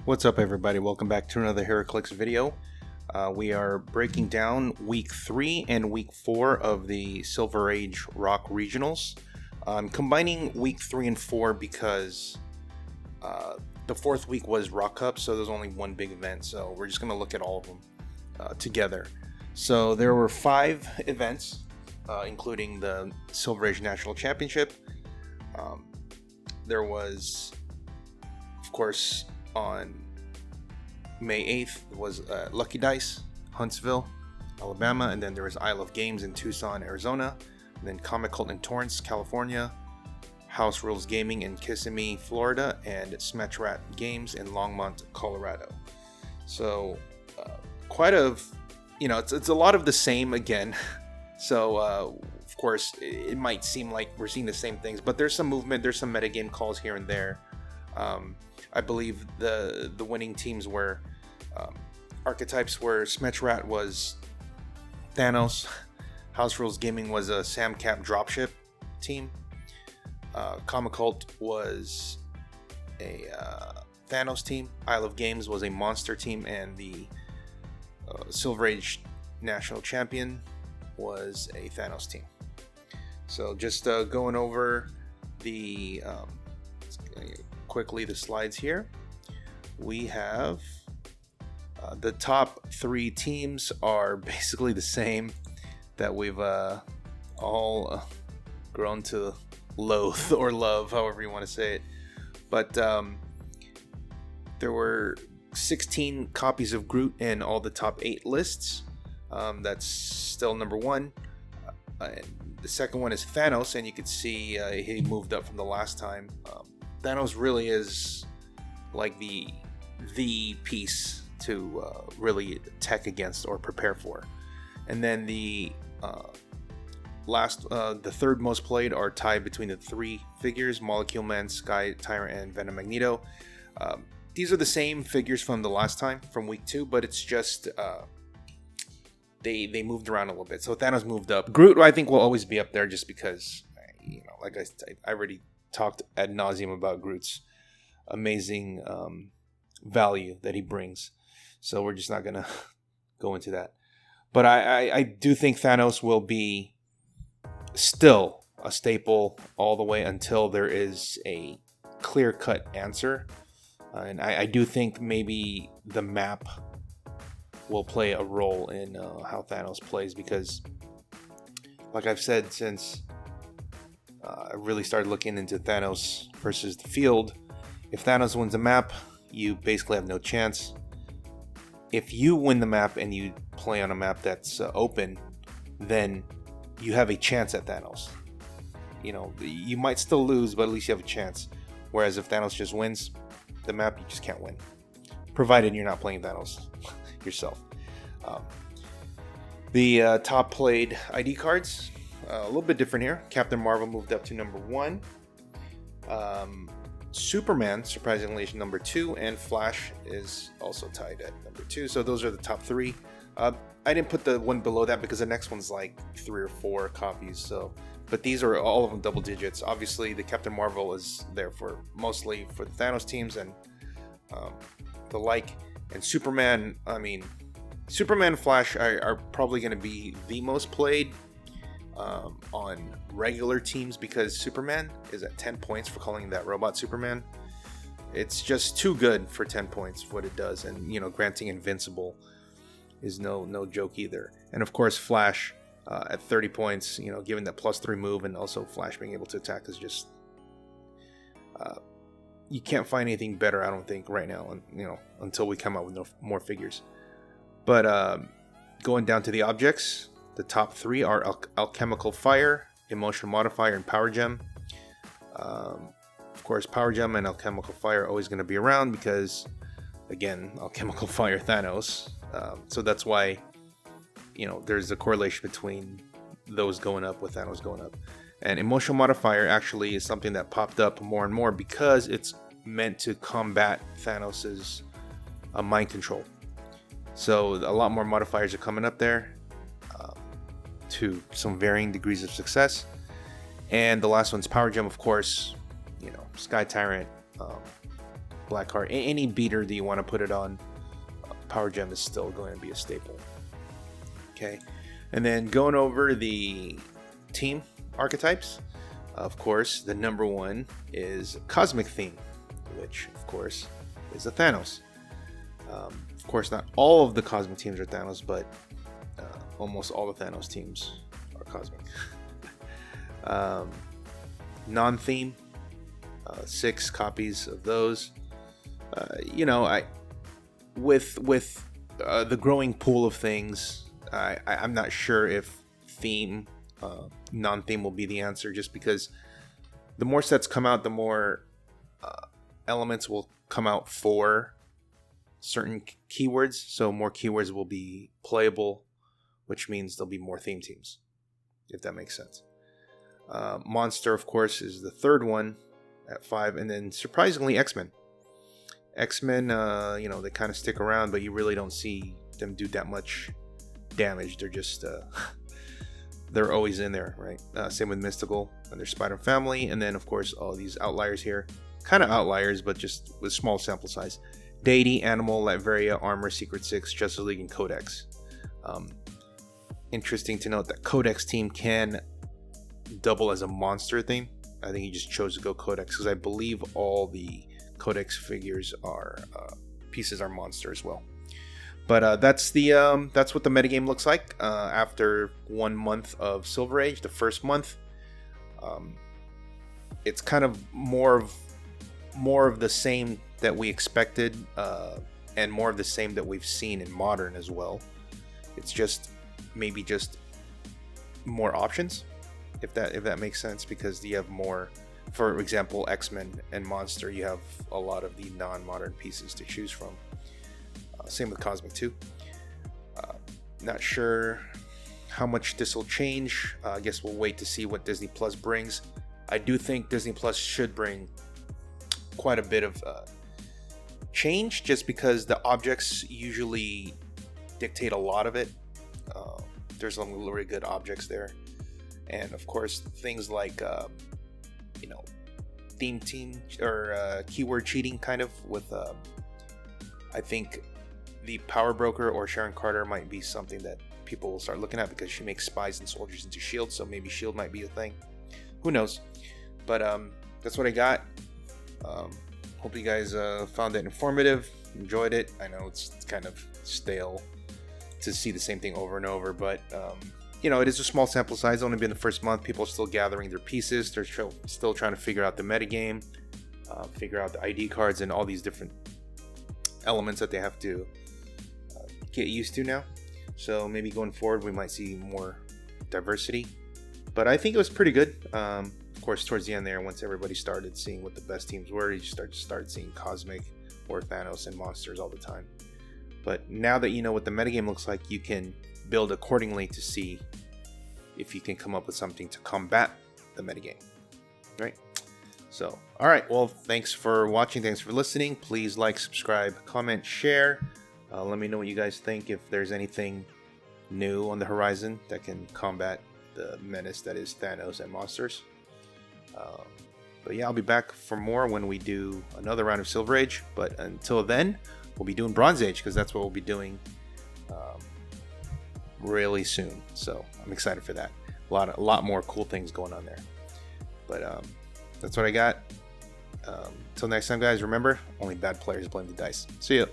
What's up, everybody? Welcome back to another Heroclix video. We are breaking down week 3 and week 4 of the Silver Age ROC Regionals. I'm combining week 3 and 4 because the fourth week was ROC Cup, so there's only one big event, so we're just going to look at all of them together. So there were 5 events, including the Silver Age National Championship. There was, of course, on May 8th was Lucky Dice, Huntsville, Alabama, and then there was Isle of Games in Tucson, Arizona, and then Comic Cult in Torrance, California, House Rules Gaming in Kissimmee, Florida, and Smash Rat Games in Longmont, Colorado. So quite it's a lot of the same again. So of course it might seem like we're seeing the same things, but there's some movement, there's some metagame calls here and there. I believe the winning teams were archetypes where Smash Rat was Thanos, House Rules Gaming was a Sam Cap dropship team, Comic Cult was a Thanos team, Isle of Games was a monster team, and the Silver Age National Champion was a Thanos team. So just going over the quickly the slides here. We have the top 3 teams are basically the same that we've all grown to loathe or love, however you want to say it. But there were 16 copies of Groot in all the top 8 lists. That's still number 1. And the second one is Thanos, and you can see he moved up from the last time. Thanos really is like the piece to really tech against or prepare for. And then the third most played are tied between the 3 figures: Molecule Man, Sky Tyrant, and Venom Magneto. These are the same figures from the last time, from week 2, but it's just they moved around a little bit. So Thanos moved up. Groot, I think, will always be up there just because, like I already talked ad nauseum about Groot's amazing value that he brings. So we're just not going to go into that. But I do think Thanos will be still a staple all the way until there is a clear-cut answer. And I do think maybe the map will play a role in how Thanos plays, because like I've said since I really started looking into Thanos versus the field, if Thanos wins a map, you basically have no chance. If you win the map and you play on a map that's open, then you have a chance at Thanos. You might still lose, but at least you have a chance. Whereas if Thanos just wins the map, you just can't win, provided you're not playing Thanos yourself. The top played ID cards, a little bit different here. Captain Marvel moved up to number 1. Superman, surprisingly, is number 2, and Flash is also tied at number 2. So those are the top 3. I didn't put the one below that because the next one's like 3 or 4 copies. So, but these are all of them double digits. Obviously, the Captain Marvel is there for mostly for the Thanos teams and the like. And Superman, Superman and Flash are probably going to be the most played on regular teams, because Superman is at 10 points for calling that robot Superman. It's just too good for 10 points for what it does, and granting invincible is no joke either. And of course Flash at 30 points, given that +3 move and also Flash being able to attack is just you can't find anything better, I don't think, right now, and until we come out with more figures. But going down to the objects, the top 3 are Alchemical Fire, Emotional Modifier, and Power Gem. Of course, Power Gem and Alchemical Fire are always going to be around because, again, Alchemical Fire Thanos. So that's why, there's a correlation between those going up with Thanos going up. And Emotional Modifier actually is something that popped up more and more because it's meant to combat Thanos's mind control. So a lot more modifiers are coming up there to some varying degrees of success. And the last one's Power Gem, of course. Sky Tyrant black card. Any beater that you want to put it on, Power Gem is still going to be a staple. Okay, and then going over the team archetypes, of course, the number one is Cosmic Theme, which of course is a Thanos. Of course, not all of the Cosmic teams are Thanos, but almost all the Thanos teams are Cosmic. Non-theme, 6 copies of those. You know, with the growing pool of things, I'm not sure if theme, non-theme will be the answer, just because the more sets come out, the more elements will come out for certain keywords. So more keywords will be playable, which means there'll be more theme teams, if that makes sense. Monster, of course, is the third one at 5, and then surprisingly X-Men. X-Men, you know, they kind of stick around, but you really don't see them do that much damage. They're just they're always in there, right? Same with Mystical and their Spider family, and then of course all these outliers here, kind of outliers, but just with small sample size. Deity, Animal, Latveria, Armor, Secret Six, Justice League, and Codex. Interesting to note that Codex team can double as a monster theme. I think he just chose to go Codex because I believe all the Codex figures are pieces are monster as well. But that's what the metagame looks like after 1 month of Silver Age. The first month, it's kind of more of the same that we expected, and more of the same that we've seen in Modern as well. It's just maybe just more options, if that makes sense, because you have more. For example, X-Men and Monster, you have a lot of the non-modern pieces to choose from. Same with Cosmic 2. Not sure how much this will change. I guess we'll wait to see what Disney Plus brings. I do think Disney Plus should bring quite a bit of change, just because the objects usually dictate a lot of it. There's some really good objects there. And of course, things like theme team or keyword cheating, kind of with I think the Power Broker or Sharon Carter might be something that people will start looking at, because she makes spies and soldiers into shield, so maybe shield might be a thing. Who knows? But that's what I got. Hope you guys found it informative, enjoyed it. I know it's kind of stale to see the same thing over and over, but you know, it is a small sample size. It's only been the first month. People are still gathering their pieces. They're still trying to figure out the metagame, figure out the ID cards and all these different elements that they have to get used to now. So maybe going forward, we might see more diversity. But I think it was pretty good. Of course, towards the end there, once everybody started seeing what the best teams were, you start seeing Cosmic or Thanos and monsters all the time. But now that you know what the metagame looks like, you can build accordingly to see if you can come up with something to combat the metagame, right? So, all right, well, thanks for watching, thanks for listening. Please like, subscribe, comment, share. Let me know what you guys think, if there's anything new on the horizon that can combat the menace that is Thanos and monsters. But yeah, I'll be back for more when we do another round of Silver Age. But until then, we'll be doing Bronze Age, because that's what we'll be doing really soon. So I'm excited for that. A lot more cool things going on there. But that's what I got. Till next time, guys, remember, only bad players blame the dice. See ya.